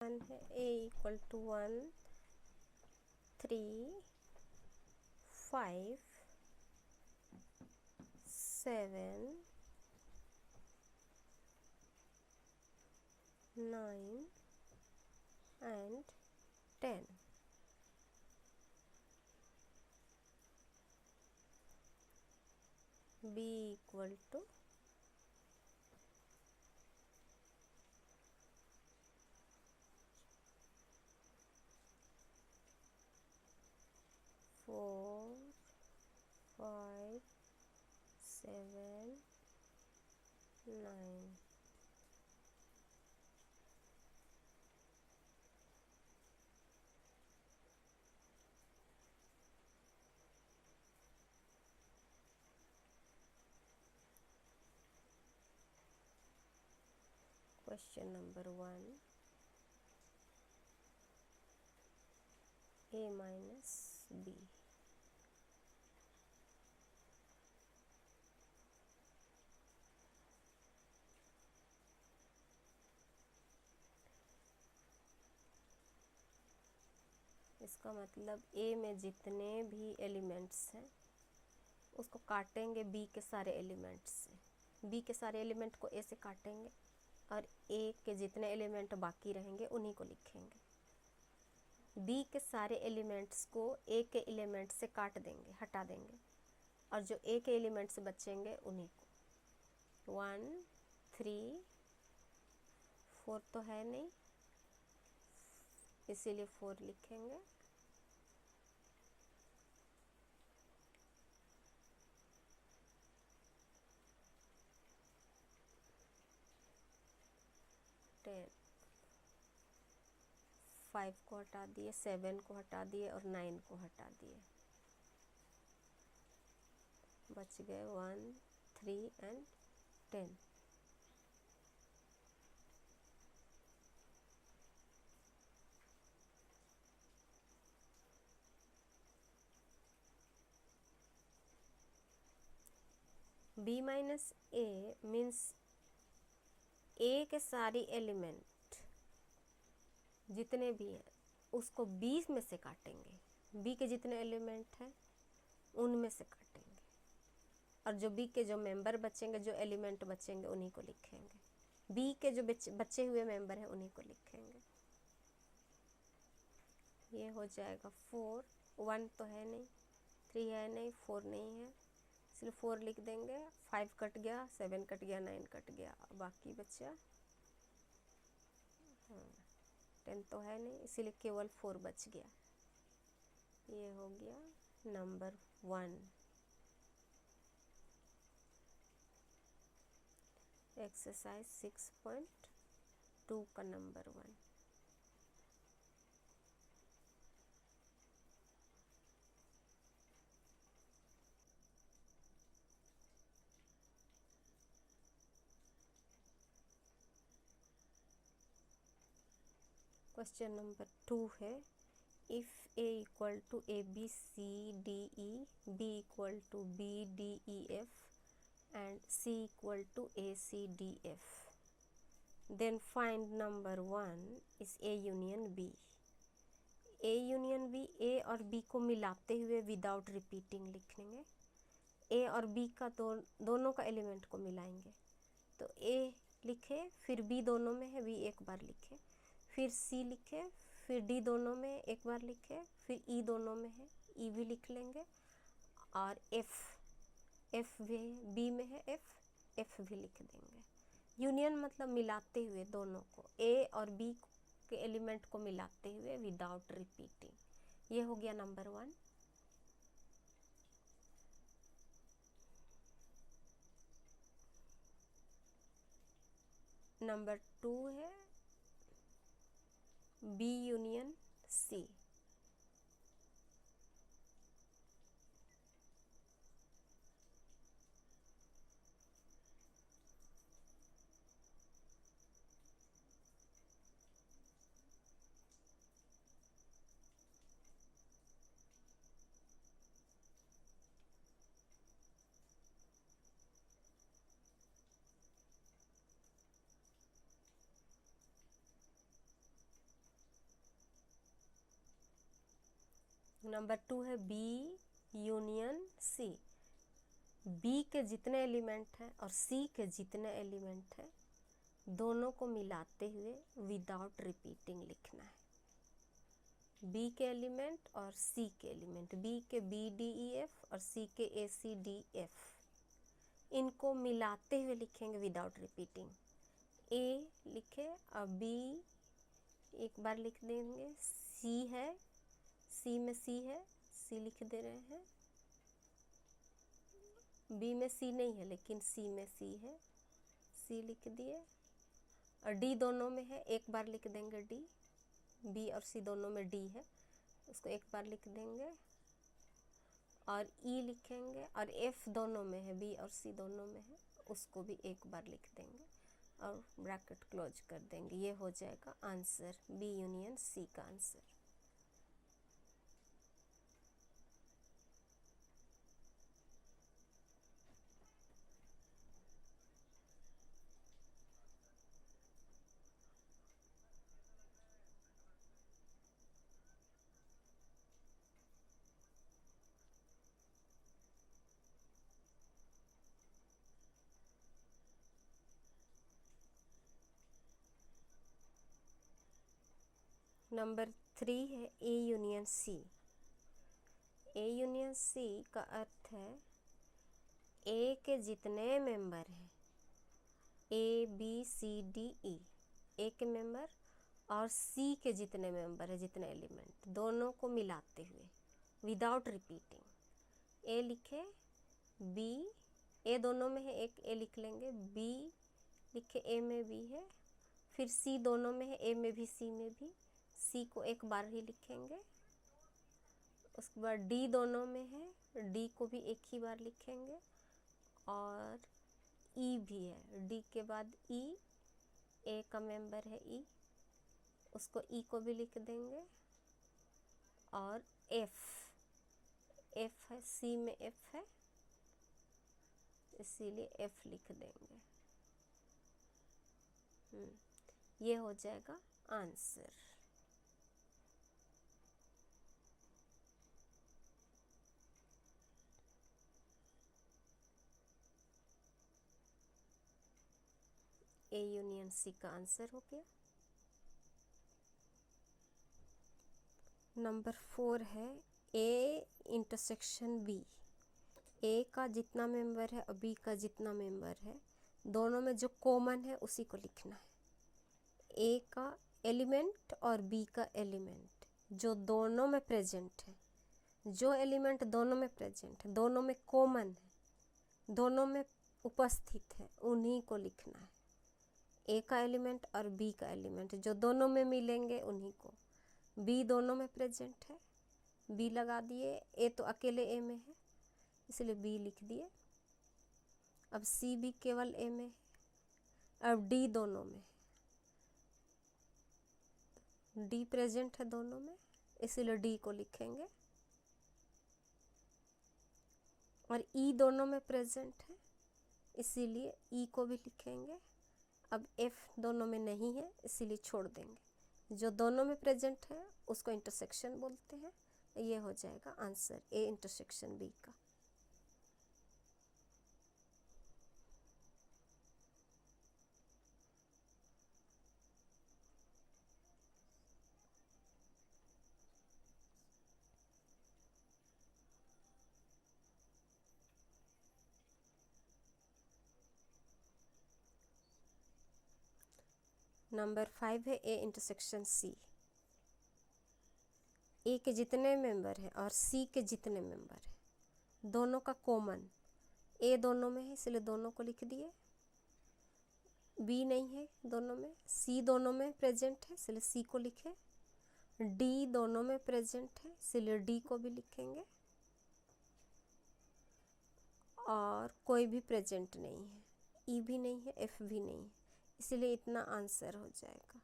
1 है a equal to 1 3 5 7 9 and 10. b equal to 4 5 7 9. Question number 1, a minus b. इसका मतलब a में जितने भी एलिमेंट्स हैं उसको काटेंगे b के सारे एलिमेंट्स से। b के सारे एलिमेंट को a से काटेंगे और a के जितने एलिमेंट बाकी रहेंगे उन्हीं को लिखेंगे। b के सारे एलिमेंट्स को a के एलिमेंट से काट देंगे, हटा देंगे, और जो a के एलिमेंट्स बचेंगे उन्हीं को 1 3 4 तो है नहीं, इसीलिए 4 लिखेंगे। टेन 5 को हटा दिए, 7 को हटा दिए और 9 को हटा दिए, बच गए 1 3 and 10। b minus A means a के सारी एलिमेंट जितने भी हैं उसको b में से काटेंगे। b के जितने एलिमेंट हैं उनमें से काटेंगे, और जो b के जो मेंबर बचेंगे, जो एलिमेंट बचेंगे उन्हीं को लिखेंगे। b के जो बचे हुए मेंबर हैं उन्हीं को लिखेंगे। ये हो जाएगा 4, 1 तो है नहीं, 3 है नहीं, 4 नहीं है, इसलिए 4 लिख देंगे। 5 कट गया, 7 कट गया, 9 कट गया, बाकी बचा 10 तो है नहीं, इसीलिए केवल 4 बच गया। ये हो गया नंबर 1। एक्सरसाइज 6.2 का नंबर 1। क्वेश्चन नंबर 2 है, if a equal to A B C D E, b equal to B D E F and c equal to A C D F, then find number 1 is a union b। a union b, a और b को मिलाते हुए without repeating लिखेंगे। a और b का दोनों का element को मिलाएंगे, तो a लिखे, फिर b दोनों में है, b एक बार लिखे, फिर c लिखे, फिर d दोनों में एक बार लिखे, फिर e दोनों में है, e भी लिख लेंगे, और f भी b में है, f भी लिख देंगे। यूनियन मतलब मिलाते हुए, दोनों को a और b के एलिमेंट को मिलाते हुए विदाउट रिपीटिंग। ये हो गया नंबर 1। नंबर 2 है B यूनियन C। नंबर 2 है बी यूनियन सी। बी के जितने एलिमेंट हैं और सी के जितने एलिमेंट हैं दोनों को मिलाते हुए विदाउट रिपीटिंग लिखना है। बी के एलिमेंट और सी के एलिमेंट, बी के बी डी ई एफ और सी के ए सी डी एफ, इनको मिलाते हुए लिखेंगे विदाउट रिपीटिंग। ए लिखे और बी एक बार लिख देंगे। सी है, सी में सी है, सी लिख दे रहे हैं। बी में सी नहीं है लेकिन सी में सी है, सी लिख दिए। और डी दोनों में है, एक बार लिख देंगे डी। बी और सी दोनों में डी है, उसको एक बार लिख देंगे। और ई लिखेंगे। और एफ दोनों में है, बी और सी दोनों में है, उसको भी एक बार लिख देंगे और ब्रैकेट क्लोज कर देंगे। ये हो जाएगा आंसर, बी यूनियन सी का आंसर। नंबर 3 है A union C. A union C का अर्थ है ए के जितने मेंबर हैं, ए बी सी डी ई, ए के मेंबर और सी के जितने मेंबर है, जितने एलिमेंट, दोनों को मिलाते हुए विदाउट रिपीटिंग। ए लिखे, बी, ए दोनों में है, एक ए लिख लेंगे। बी लिखे, ए में बी है। फिर सी दोनों में है, ए में भी सी में भी, सी को एक बार ही लिखेंगे। उसके बाद डी दोनों में है, डी को भी एक ही बार लिखेंगे। और ई भी है, डी के बाद ई, ए का मेंबर है ई, उसको ई को भी लिख देंगे। और एफ, एफ है, सी में एफ है, इसीलिए एफ लिख देंगे। ये हो जाएगा आंसर। ए यूनियन सी का आंसर हो गया। नंबर 4 है ए इंटरसेक्शन बी। ए का जितना मेंबर है और बी का जितना मेंबर है, दोनों में जो कॉमन है उसी को लिखना है। ए का एलिमेंट और बी का एलिमेंट जो दोनों में प्रेजेंट है, जो एलिमेंट दोनों में प्रेजेंट है, दोनों में कॉमन है, दोनों में उपस्थित है, उन्हीं को लिखना है। ए का एलिमेंट और बी का एलिमेंट जो दोनों में मिलेंगे उन्हीं को। बी दोनों में प्रेजेंट है, बी लगा दिए। ए तो अकेले ए में है इसलिए बी लिख दिए। अब सी भी केवल ए में है। अब डी दोनों में, डी प्रेजेंट है दोनों में इसीलिए डी को लिखेंगे। और ई दोनों में प्रेजेंट है इसीलिए ई को भी लिखेंगे। अब एफ दोनों में नहीं है इसीलिए छोड़ देंगे। जो दोनों में प्रेजेंट है उसको इंटरसेक्शन बोलते हैं। ये हो जाएगा आंसर, ए इंटरसेक्शन बी का। नंबर 5 है ए इंटरसेक्शन सी। ए के जितने मेंबर हैं और सी के जितने मेंबर हैं, दोनों का कॉमन, ए दोनों में है इसलिए दोनों को लिख दिए। बी नहीं है दोनों में, सी दोनों में प्रेजेंट है इसलिए सी को लिखे। डी दोनों में प्रेजेंट है इसलिए डी को भी लिखेंगे। और कोई भी प्रेजेंट नहीं है, ई भी नहीं है, एफ भी नहीं है, इसलिए इतना आंसर हो जाएगा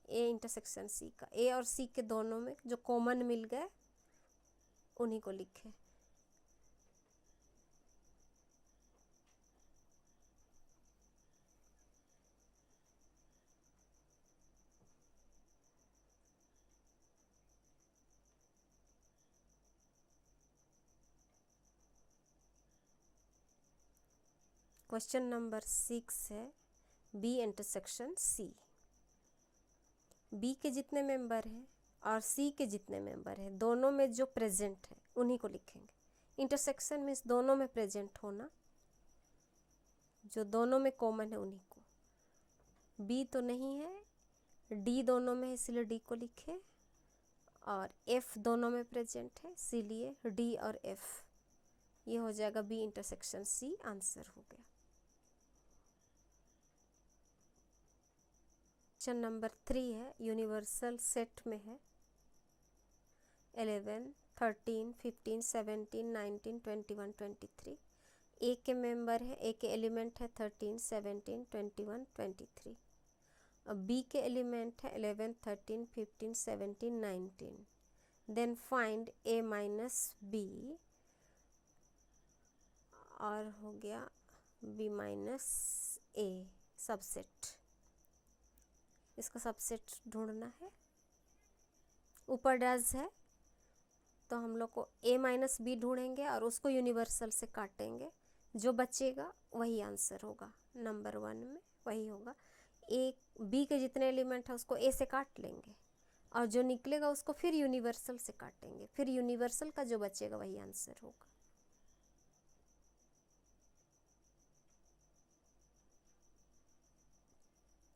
ए इंटरसेक्शन सी का। ए और सी के दोनों में जो कॉमन मिल गए उन्हीं को लिखे। क्वेश्चन नंबर 6 है बी इंटरसेक्शन सी। बी के जितने मेंबर हैं और सी के जितने मेंबर हैं दोनों में जो प्रेजेंट है उन्हीं को लिखेंगे। इंटरसेक्शन मीन्स दोनों में प्रेजेंट होना, जो दोनों में कॉमन है उन्हीं को। बी तो नहीं है, डी दोनों में है इसलिए डी को लिखे, और एफ दोनों में प्रेजेंट है इसीलिए डी और एफ। ये हो जाएगा बी इंटरसेक्शन सी, आंसर हो गया। क्वेश्चन नंबर 3 है यूनिवर्सल सेट में है 11, 13, 15, 17, 19, 21, 23। ए के मेंबर है, ए के एलिमेंट है 13, 17, 21, 23। अब बी के एलिमेंट है 11, 13, 15, 17, 19। देन फाइंड ए माइनस बी, और हो गया बी माइनस ए सबसेट। इसका सबसेट ढूंढना है, ऊपर डैश है तो हम लोग को ए माइनस बी ढूंढेंगे और उसको यूनिवर्सल से काटेंगे, जो बचेगा वही आंसर होगा। नंबर 1 में वही होगा। ए बी के जितने एलिमेंट है उसको ए से काट लेंगे और जो निकलेगा उसको फिर यूनिवर्सल से काटेंगे, फिर यूनिवर्सल का जो बचेगा वही आंसर होगा।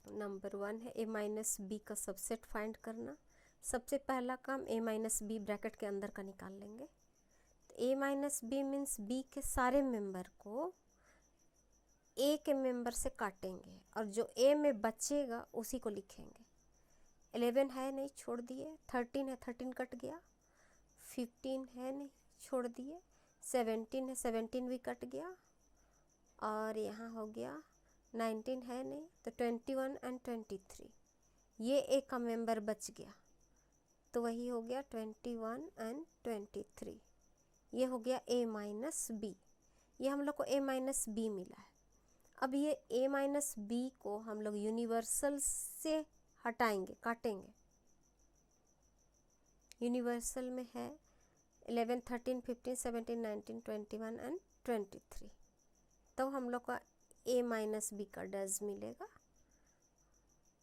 नंबर 1 है ए माइनस बी का सबसेट फाइंड करना। सबसे पहला काम ए माइनस बी ब्रैकेट के अंदर का निकाल लेंगे। तो ए माइनस बी मीन्स बी के सारे मेंबर को ए के मेंबर से काटेंगे और जो ए में बचेगा उसी को लिखेंगे। 11 है नहीं, छोड़ दिए। 13 है, 13 कट गया। 15 है नहीं, छोड़ दिए। 17 है, 17 भी कट गया। और यहाँ हो गया 19 है नहीं, तो 21 एंड 23 ये ए का मेंबर बच गया, तो वही हो गया 21 एंड 23। ये हो गया ए माइनस बी। ये हम लोग को ए माइनस बी मिला है। अब ये ए माइनस बी को हम लोग यूनिवर्सल से हटाएंगे, काटेंगे। यूनिवर्सल में है 11, 13, 15, 17, 19, 21 एंड 23। तो हम लोग का ए माइनस बी का डज मिलेगा।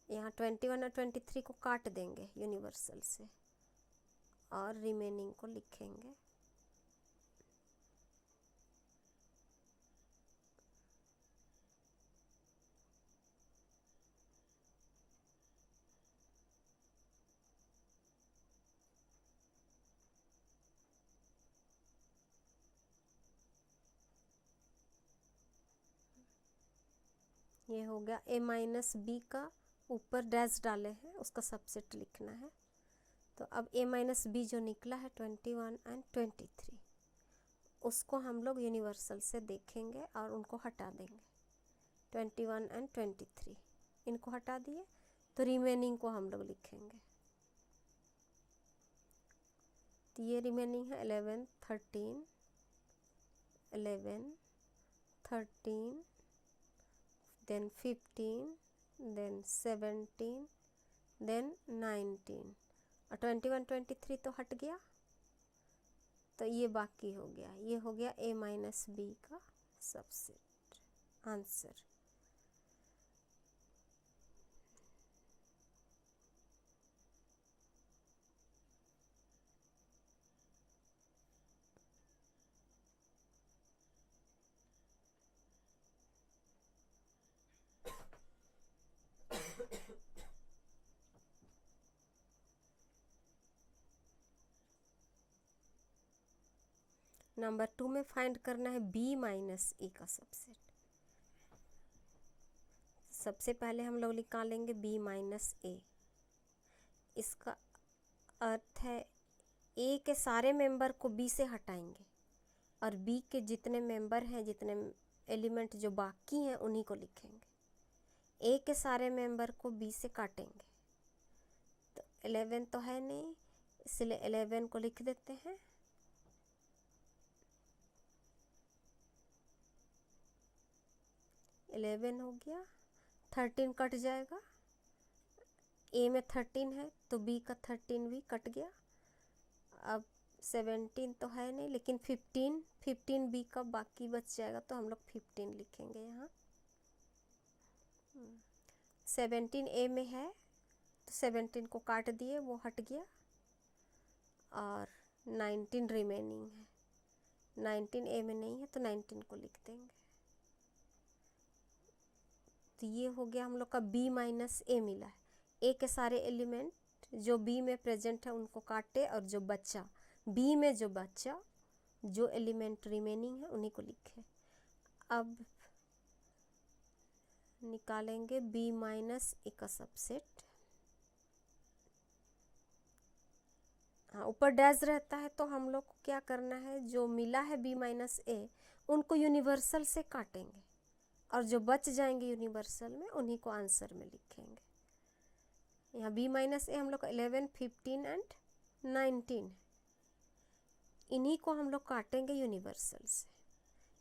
यहाँ 21 और 23 को काट देंगे यूनिवर्सल से और रिमेनिंग को लिखेंगे। ये हो गया ए माइनस बी का, ऊपर डैश डाले हैं उसका सबसेट लिखना है। तो अब ए माइनस बी जो निकला है 21 एंड 23, उसको हम लोग यूनिवर्सल से देखेंगे और उनको हटा देंगे। 21 एंड 23 इनको हटा दिए तो रिमेनिंग को हम लोग लिखेंगे। तो ये रिमेनिंग है 11, 13, 11, 13, then 15, then 17, then 19 और 21, 23 तो हट गया, तो ये बाकी हो गया। ये हो गया ए माइनस बी का सबसेट, आंसर। नंबर 2 में फाइंड करना है बी माइनस ए का सबसेट। सबसे पहले हम लोग निकालेंगे बी माइनस ए। इसका अर्थ है ए के सारे मेंबर को बी से हटाएंगे और बी के जितने मेंबर हैं, जितने एलिमेंट जो बाकी हैं उन्हीं को लिखेंगे। ए के सारे मेंबर को बी से काटेंगे। तो 11 तो है नहीं, इसलिए 11 को लिख देते हैं। इलेवन हो गया। 13 कट जाएगा। ए में 13 है तो बी का 13 भी कट गया। अब 17 तो है नहीं, लेकिन 15 बी का बाकी बच जाएगा, तो हम लोग 15 लिखेंगे यहाँ। 17 ए में है तो 17 को काट दिए, वो हट गया, और 19 रिमेनिंग है। 19 ए में नहीं है तो 19 को लिख देंगे। तो ये हो गया हम लोग का बी माइनस ए मिला है। ए के सारे एलिमेंट जो बी में प्रेजेंट है उनको काटे, और जो बच्चा बी में जो बच्चा जो एलिमेंट रिमेनिंग है उन्हीं को लिखे। अब निकालेंगे बी माइनस ए का सबसेट। हाँ, ऊपर डैश रहता है तो हम लोग को क्या करना है, जो मिला है बी माइनस ए उनको यूनिवर्सल से काटेंगे, और जो बच जाएंगे यूनिवर्सल में उन्हीं को आंसर में लिखेंगे। यहाँ बी माइनस ए हम लोग 11, 15 एंड 19, इन्हीं को हम लोग काटेंगे यूनिवर्सल से।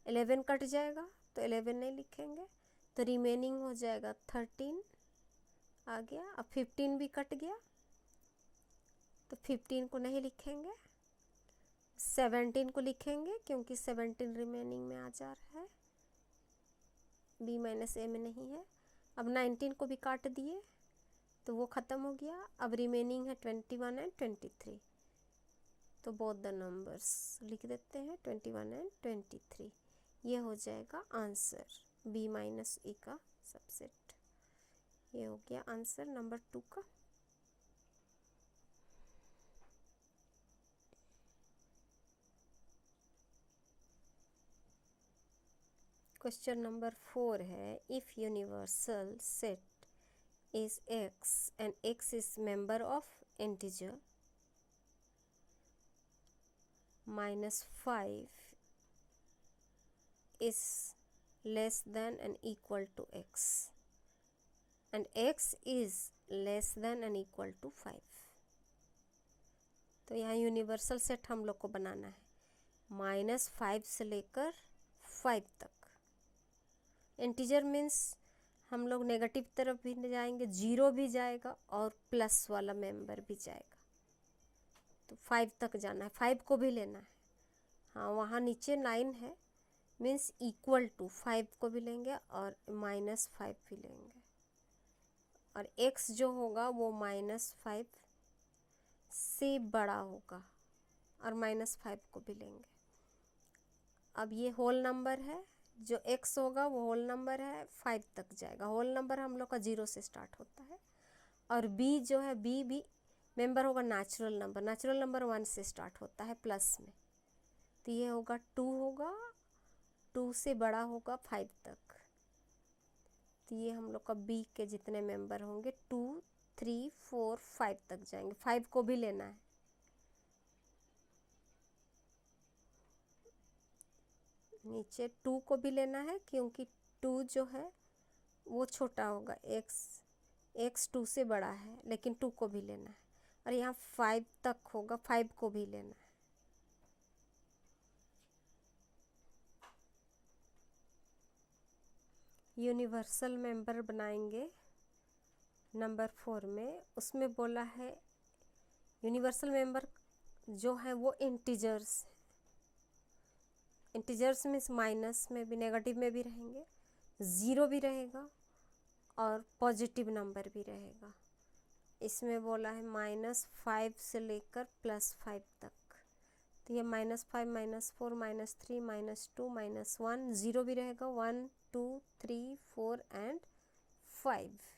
11 कट जाएगा तो 11 नहीं लिखेंगे, तो रिमेनिंग हो जाएगा 13 आ गया। अब 15 भी कट गया तो 15 को नहीं लिखेंगे, 17 को लिखेंगे क्योंकि 17 रिमेनिंग में आ जा रहा है, बी माइनस ए में नहीं है। अब 19 को भी काट दिए तो वो ख़त्म हो गया। अब रिमेनिंग है 21 एंड 23, तो बोथ द नंबर्स लिख देते हैं 21 एंड 23। ये हो जाएगा आंसर बी माइनस ए का सबसेट। ये हो गया आंसर नंबर 2 का। क्वेश्चन नंबर 4 है, if universal set is x and x is member of integer -5 is less than and equal to x and x is less than and equal to 5। तो यहाँ universal set हम लोग को बनाना है -5 से लेकर 5 तक। इंटीजर मीन्स हम लोग नेगेटिव तरफ भी जाएंगे, 0 भी जाएगा और प्लस वाला मेंबर भी जाएगा, तो 5 तक जाना है, 5 को भी लेना है। हाँ, वहाँ नीचे 9 है, मीन्स इक्वल टू 5 को भी लेंगे और -5 भी लेंगे, और x जो होगा वो -5 से बड़ा होगा और -5 को भी लेंगे। अब ये होल नंबर है, जो x होगा वो होल नंबर है, 5 तक जाएगा। होल नंबर हम लोग का 0 से स्टार्ट होता है, और b जो है b भी मेंबर होगा नेचुरल नंबर। नेचुरल नंबर 1 से स्टार्ट होता है प्लस में, तो ये होगा 2 होगा, 2 से बड़ा होगा 5 तक। तो ये हम लोग का b के जितने मेंबर होंगे 2, 3, 4, 5 तक जाएंगे। 5 को भी लेना है, नीचे 2 को भी लेना है क्योंकि 2 जो है वो छोटा होगा, x 2 से बड़ा है, लेकिन 2 को भी लेना है। और यहाँ 5 तक होगा, 5 को भी लेना है। यूनिवर्सल मेंबर बनाएंगे नंबर 4 में। उसमें बोला है यूनिवर्सल मेंबर जो है वो इंटीजर्स मीन्स माइनस में भी, नेगेटिव में भी रहेंगे, 0 भी रहेगा और पॉजिटिव नंबर भी रहेगा। इसमें बोला है -5 से लेकर +5 तक, तो ये -5, -4, -3, -2, -1, 0 भी रहेगा, 1, 2, 3, 4 एंड 5,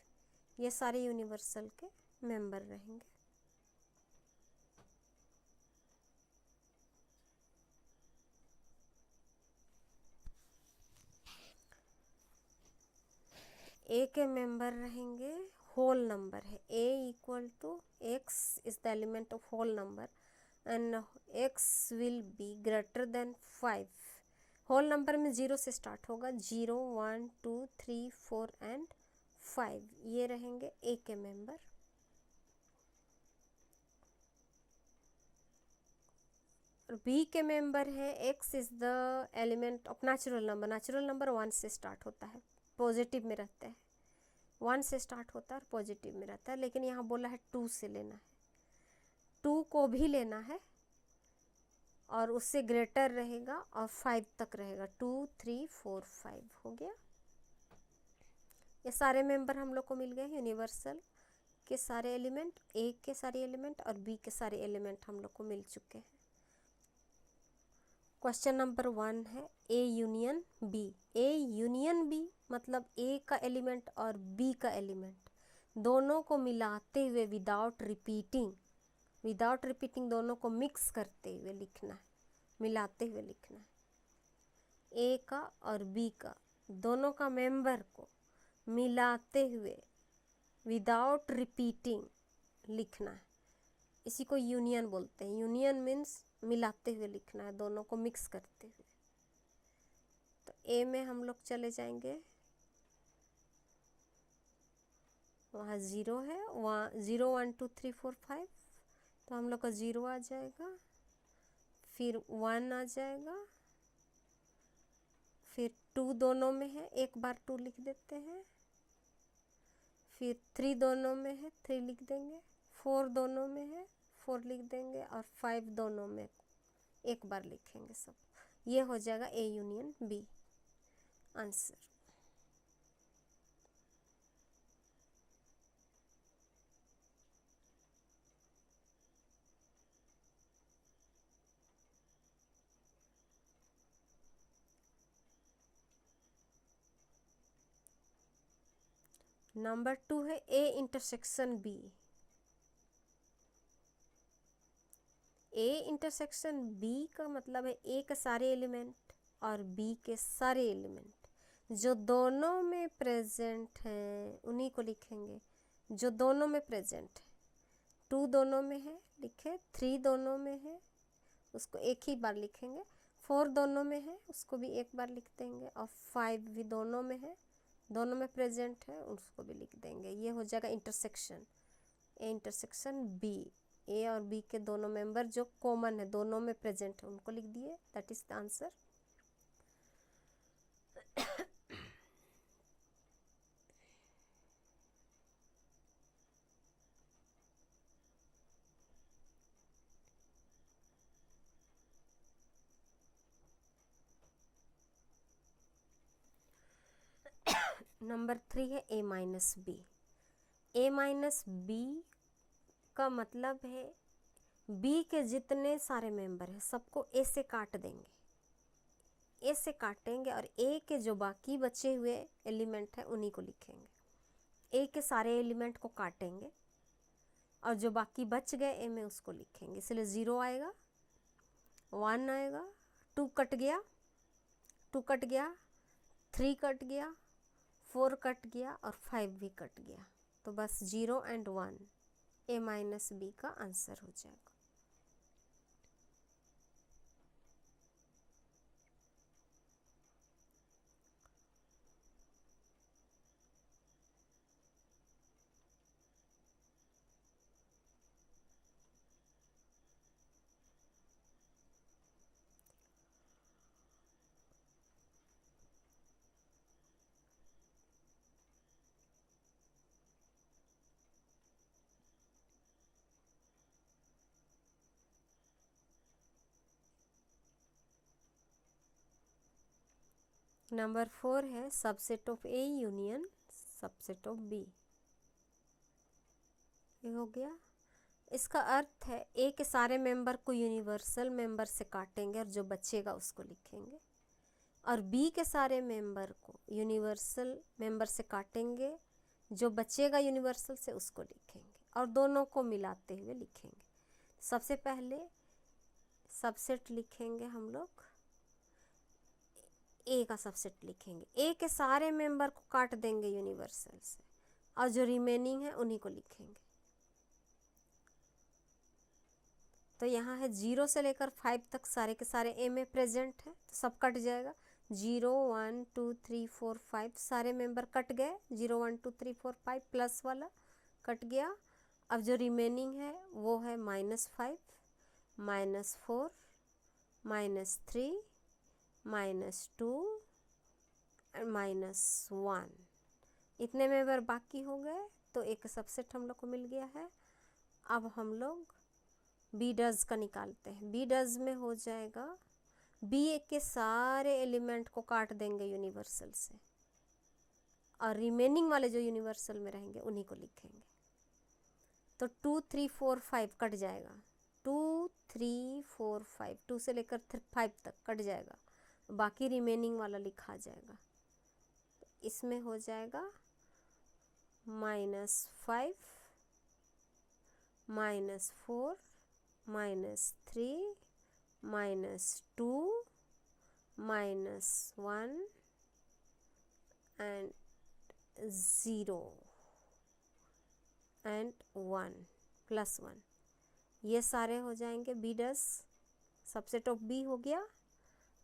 ये सारे यूनिवर्सल के मेंबर रहेंगे। ए के मेंबर रहेंगे, होल नंबर है, a equal to x is the element of whole number and x will be greater than 5। Whole number में 0 से स्टार्ट होगा, 0, 1, 2, 3, 4 एंड 5, ये रहेंगे a के मेंबर। b के मेंबर है, x is the element of natural number. Natural number 1 से start होता है, पॉजिटिव में रहता है, 1 से स्टार्ट होता है और पॉजिटिव में रहता है, लेकिन यहाँ बोला है 2 से लेना है, 2 को भी लेना है और उससे ग्रेटर रहेगा और 5 तक रहेगा, 2 3 4 5 हो गया। ये सारे मेंबर हम लोग को मिल गए यूनिवर्सल के सारे एलिमेंट, ए के सारे एलिमेंट और बी के सारे एलिमेंट हम लोग को मिल चुके हैं। क्वेश्चन नंबर 1 है A union B. A union B मतलब ए का एलिमेंट और बी का एलिमेंट दोनों को मिलाते हुए विदाउट रिपीटिंग दोनों को मिक्स करते हुए लिखना है, मिलाते हुए लिखना है। ए का और बी का दोनों का मेंबर को मिलाते हुए विदाउट रिपीटिंग लिखना है, इसी को यूनियन बोलते हैं। यूनियन मीन्स मिलाते हुए लिखना है, दोनों को मिक्स करते हुए। तो ए में हम लोग चले जाएंगे, वहाँ 0 है, वहाँ 0 1 2 3 4 5, तो हम लोग का 0 आ जाएगा, फिर 1 आ जाएगा, फिर 2 दोनों में है, एक बार 2 लिख देते हैं, फिर 3 दोनों में है, 3 लिख देंगे, 4 दोनों में है, 4 लिख देंगे, और 5 दोनों में एक बार लिखेंगे सब। ये हो जाएगा A union B answer. Number 2 है A intersection B. A intersection B का मतलब है ए के सारे एलिमेंट और बी के सारे एलिमेंट जो दोनों में प्रेजेंट हैं उन्हीं को लिखेंगे, जो दोनों में प्रेजेंट है। 2 दोनों में है लिखे, 3 दोनों में है उसको एक ही बार लिखेंगे, 4 दोनों में है उसको भी एक बार लिख देंगे, और 5 भी दोनों में है, दोनों में प्रेजेंट है उसको भी लिख देंगे। ये हो जाएगा इंटरसेक्शन, ए इंटरसेक्शन बी। ए और बी के दोनों मेंबर जो कॉमन है, दोनों में प्रेजेंट है, उनको लिख दिए, that is the answer. Number 3 है ए माइनस बी। ए माइनस बी का मतलब है बी के जितने सारे मेंबर हैं सबको ए से काट देंगे, ए से काटेंगे और ए के जो बाकी बचे हुए एलिमेंट हैं उन्हीं को लिखेंगे। ए के सारे एलिमेंट को काटेंगे और जो बाकी बच गए ए में उसको लिखेंगे, इसलिए 0 आएगा, 1 आएगा, 2 कट गया, 2 कट गया, 3 कट गया, 4 कट गया और 5 भी कट गया। तो बस 0 एंड 1 ए माइनस बी का आंसर हो जाएगा। नंबर 4 है subset of A union subset of B. ये हो गया। इसका अर्थ है ए के सारे मेंबर को यूनिवर्सल मेंबर से काटेंगे और जो बचेगा उसको लिखेंगे, और बी के सारे मेंबर को यूनिवर्सल मेंबर से काटेंगे, जो बचेगा यूनिवर्सल से उसको लिखेंगे और दोनों को मिलाते हुए लिखेंगे। सबसे पहले सबसेट लिखेंगे हम लोग, ए का सबसेट लिखेंगे, ए के सारे मेंबर को काट देंगे यूनिवर्सल से और जो रिमेनिंग है उन्हीं को लिखेंगे। तो यहाँ है 0 से लेकर 5 तक सारे के सारे ए में प्रेजेंट है, तो सब कट जाएगा। 0 1 2 3 4 5 सारे मेंबर कट गए, 0 1 2 3 4 5 प्लस वाला कट गया। अब जो रिमेनिंग है वो है -5, -4, -3, -2 -1। इतने मेंबर बाकी हो गए, तो एक सबसेट हम लोग को मिल गया है। अब हम लोग बी डज का निकालते हैं। बी डज में हो जाएगा, बी के सारे एलिमेंट को काट देंगे यूनिवर्सल से और रिमेनिंग वाले जो यूनिवर्सल में रहेंगे उन्हीं को लिखेंगे। तो 2 3 4 5 कट जाएगा, 2 3 4 5, 2 से लेकर 5 तक कट जाएगा, बाकी रिमेनिंग वाला लिखा जाएगा। इसमें हो जाएगा -5 -4 -3 -2 -1 and 0 and 1 +1, ये सारे हो जाएंगे B dash, subset of B हो गया।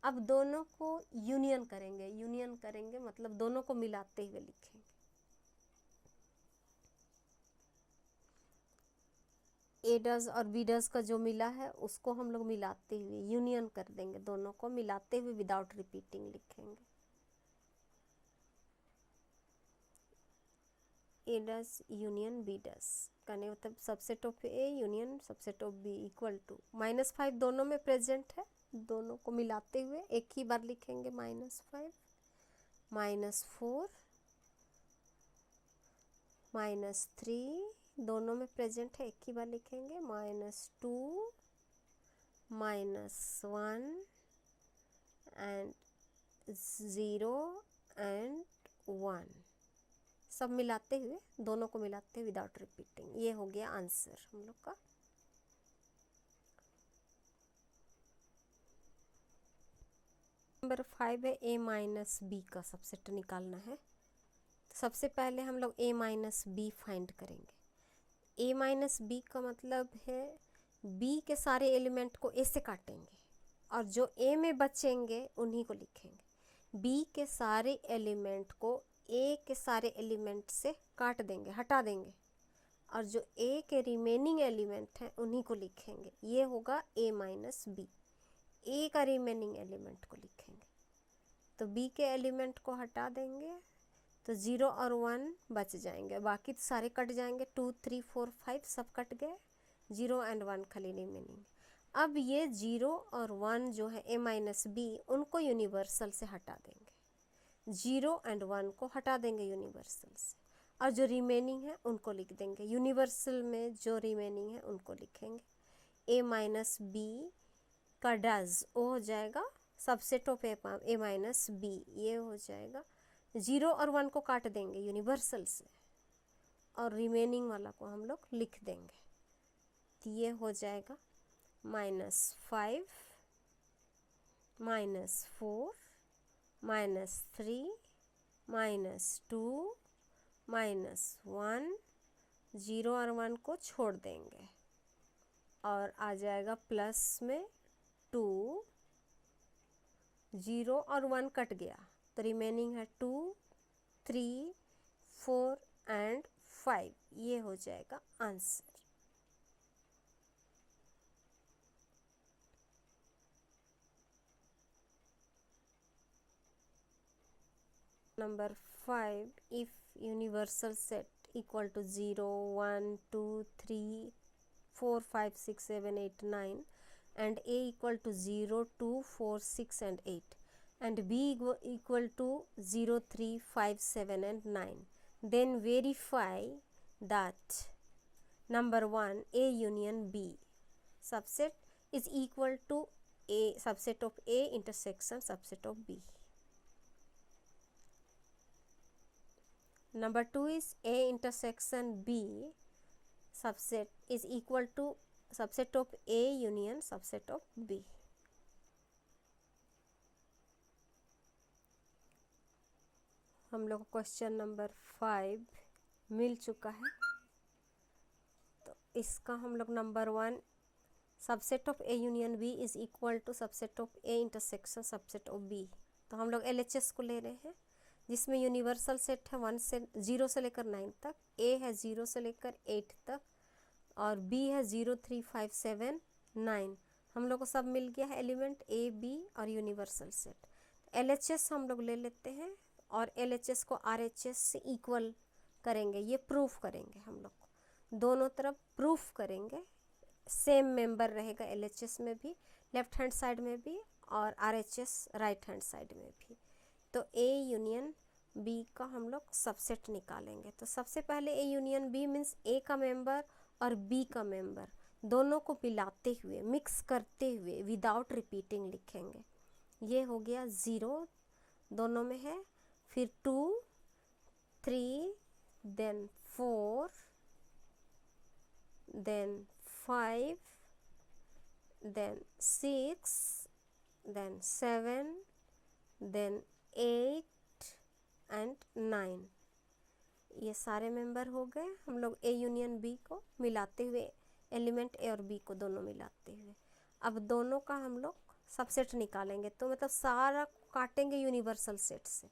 अब दोनों को यूनियन करेंगे, यूनियन करेंगे मतलब दोनों को मिलाते हुए लिखेंगे। ए डज और बी डज का जो मिला है उसको हम लोग मिलाते हुए यूनियन कर देंगे, दोनों को मिलाते हुए विदाउट रिपीटिंग लिखेंगे। A dash union B dash करने मतलब subset of A union subset of B equal to -5 दोनों में प्रेजेंट है, दोनों को मिलाते हुए एक ही बार लिखेंगे -5 -4 -3 दोनों में प्रेजेंट है, एक ही बार लिखेंगे -2 -1 and 0 and 1, सब मिलाते हुए, दोनों को मिलाते हुए विदाउट रिपीटिंग। ये हो गया आंसर हम लोग का। नंबर 5 है a माइनस बी का सबसेट निकालना है। तो सबसे पहले हम लोग a माइनस बी फाइंड करेंगे। a माइनस बी का मतलब है b के सारे एलिमेंट को a से काटेंगे और जो a में बचेंगे उन्हीं को लिखेंगे। b के सारे एलिमेंट को a के सारे एलिमेंट से काट देंगे, हटा देंगे, और जो a के रिमेनिंग एलिमेंट हैं उन्हीं को लिखेंगे। ये होगा a माइनस बी, a का रिमेनिंग एलिमेंट को लिखेंगे। तो b के एलिमेंट को हटा देंगे तो 0 और 1 बच जाएंगे, बाकी तो सारे कट जाएंगे, 2 3 4 5 सब कट गए, 0 and 1 खाली रिमेनिंग। अब ये 0 और 1 जो है a माइनस बी, उनको यूनिवर्सल से हटा देंगे, 0 and 1 को हटा देंगे यूनिवर्सल से, और जो रिमेनिंग है उनको लिख देंगे। यूनिवर्सल में जो रिमेनिंग है उनको लिखेंगे। a माइनस बी का डज वो हो जाएगा subset of a minus B, ये हो जाएगा। 0 और 1 को काट देंगे यूनिवर्सल से और रिमेनिंग वाला को हम लोग लिख देंगे। तो ये हो जाएगा -5 -4 -3 -2 -1, 0 और 1 को छोड़ देंगे और आ जाएगा प्लस में 2, 0 और 1 कट गया तो रिमेनिंग है 2 3 4 and 5, ये हो जाएगा answer. Number 5, if universal set equal to 0 1 2 3 4 5 6 7 8 9 and a equal to 0 2 4 6 and 8 and b equal to 0 3 5 7 and 9, then verify that number 1 a union b subset is equal to a subset of a intersection subset of b. Number 2 is a intersection b subset is equal to subset of a union subset of b. हम लोग question number 5 मिल चुका है, तो इसका हम लोग number 1 subset of A union B is equal to subset of A intersection subset of B. तो हम लोग LHS को ले रहे हैं जिसमें यूनिवर्सल सेट है 0 से लेकर 9 तक, A है 0 से लेकर 8 तक और B है 0 3 5 7 9। हम लोग को सब मिल गया है एलिमेंट A B और यूनिवर्सल सेट। LHS हम लोग ले लेते हैं और LHS को RHS से इक्वल करेंगे, ये प्रूफ करेंगे हम लोग, दोनों तरफ प्रूफ करेंगे सेम मेंबर रहेगा LHS में भी, लेफ्ट हैंड साइड में भी, और RHS राइट हैंड साइड में भी। तो A यूनियन B का हम लोग सबसेट निकालेंगे। तो सबसे पहले A union B means A का मेंबर और B का मेंबर दोनों को मिलाते हुए, मिक्स करते हुए, विदाउट रिपीटिंग लिखेंगे। ये हो गया 0 दोनों में है, फिर 2, 3, then 4, then 5, then 6, then 7, then 8 and 9। ये सारे मेंबर हो गए। हम लोग A यूनियन B को मिलाते हुए, एलिमेंट A और B को दोनों मिलाते हुए, अब दोनों का हम लोग सबसेट निकालेंगे। तो मतलब सारा काटेंगे यूनिवर्सल सेट से।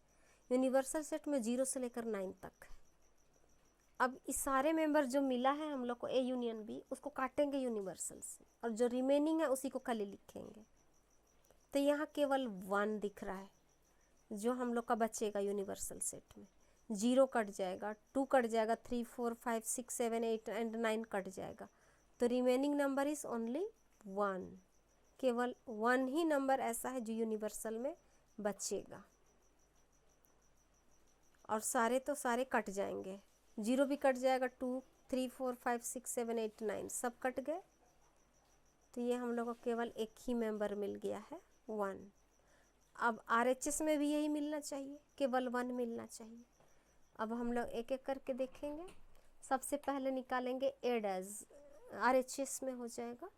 यूनिवर्सल सेट में 0 से लेकर 9 तक। अब इस सारे मेंबर जो मिला है हम लोग को A यूनियन B, उसको काटेंगे यूनिवर्सल से, और जो रिमेनिंग है उसी को खाली लिखेंगे। तो यहाँ केवल 1 दिख रहा है जो हम लोग का बचेगा यूनिवर्सल सेट में। 0 कट जाएगा, 2 कट जाएगा, 3, 4, 5, 6, 7, 8 एंड 9 कट जाएगा। तो रिमेनिंग नंबर इज ओनली 1। केवल 1 ही नंबर ऐसा है जो यूनिवर्सल में बचेगा, और सारे तो सारे कट जाएंगे। 0 भी कट जाएगा, 2, 3, 4, 5, 6, 7, 8, 9 सब कट गए। तो ये हम लोग को केवल एक ही मेंबर मिल गया है, 1। अब RHS में भी यही मिलना चाहिए, केवल 1 मिलना चाहिए। अब हम लोग एक एक करके देखेंगे। सबसे पहले निकालेंगे A डैश, RHS में हो जाएगा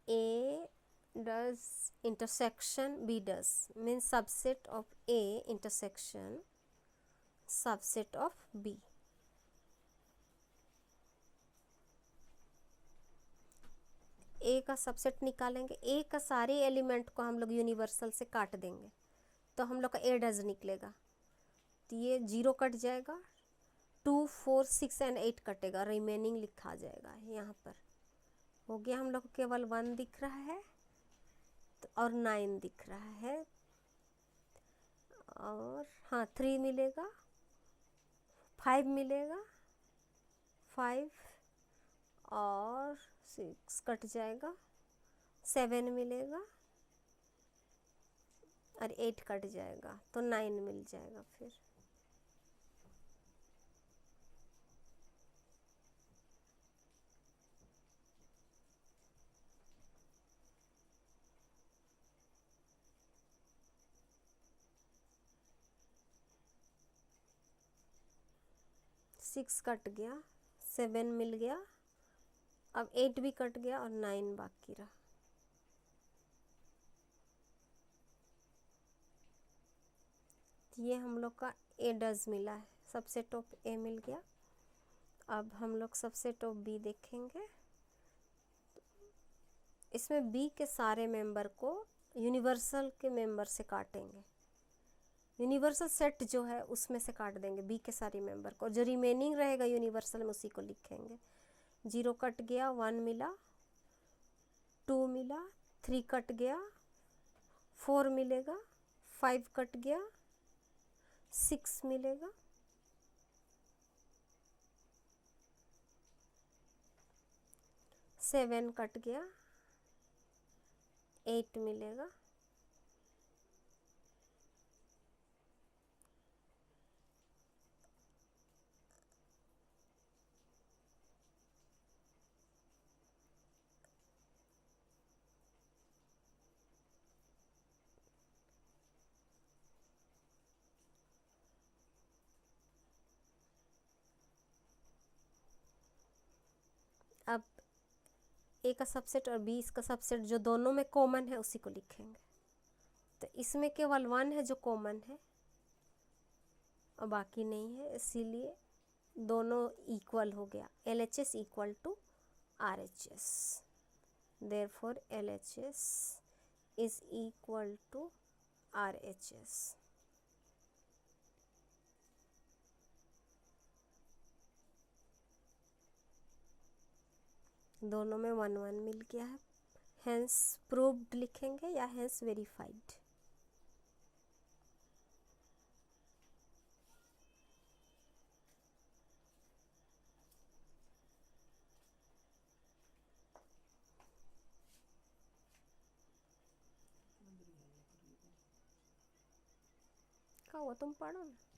A does intersection B does, means subset of A intersection subset of B। A का सबसेट निकालेंगे। A का सारे एलिमेंट को हम लोग यूनिवर्सल से काट देंगे, तो हम लोग का A डज निकलेगा। तो ये 0 कट जाएगा, 2, 4, 6 एंड 8 कटेगा, रिमेनिंग लिखा जाएगा। यहाँ पर हो गया। हम लोग को केवल 1 दिख रहा है और 9 दिख रहा है, और हाँ 3 मिलेगा, 5 मिलेगा, 5 और 6 कट जाएगा, 7 मिलेगा और 8 कट जाएगा, तो 9 मिल जाएगा। फिर सिक्स कट गया, 7 मिल गया, अब 8 भी कट गया और 9 बाकी रहा। ये हम लोग का A डज मिला है, सबसेट ऑफ A मिल गया। अब हम लोग सबसेट ऑफ B देखेंगे। इसमें B के सारे मेंबर को यूनिवर्सल के मेंबर से काटेंगे। यूनिवर्सल सेट जो है उसमें से काट देंगे B के सारे मेंबर को, जो रिमेनिंग रहेगा यूनिवर्सल में उसी को लिखेंगे। 0 कट गया, 1 मिला, 2 मिला, 3 कट गया, 4 मिलेगा, 5 कट गया, 6 मिलेगा, 7 कट गया, 8 मिलेगा, अब A का सबसेट और B का सबसेट जो दोनों में कॉमन है उसी को लिखेंगे। तो इसमें केवल 1 है जो कॉमन है और बाकी नहीं है, इसीलिए दोनों इक्वल हो गया। LHS equal to RHS, therefore LHS is equal to RHS। दोनों में 1 1 मिल गया है, हेंस प्रूव्ड लिखेंगे या हेंस वेरीफाइड। लिखा हुआ तुम पढ़ो ना।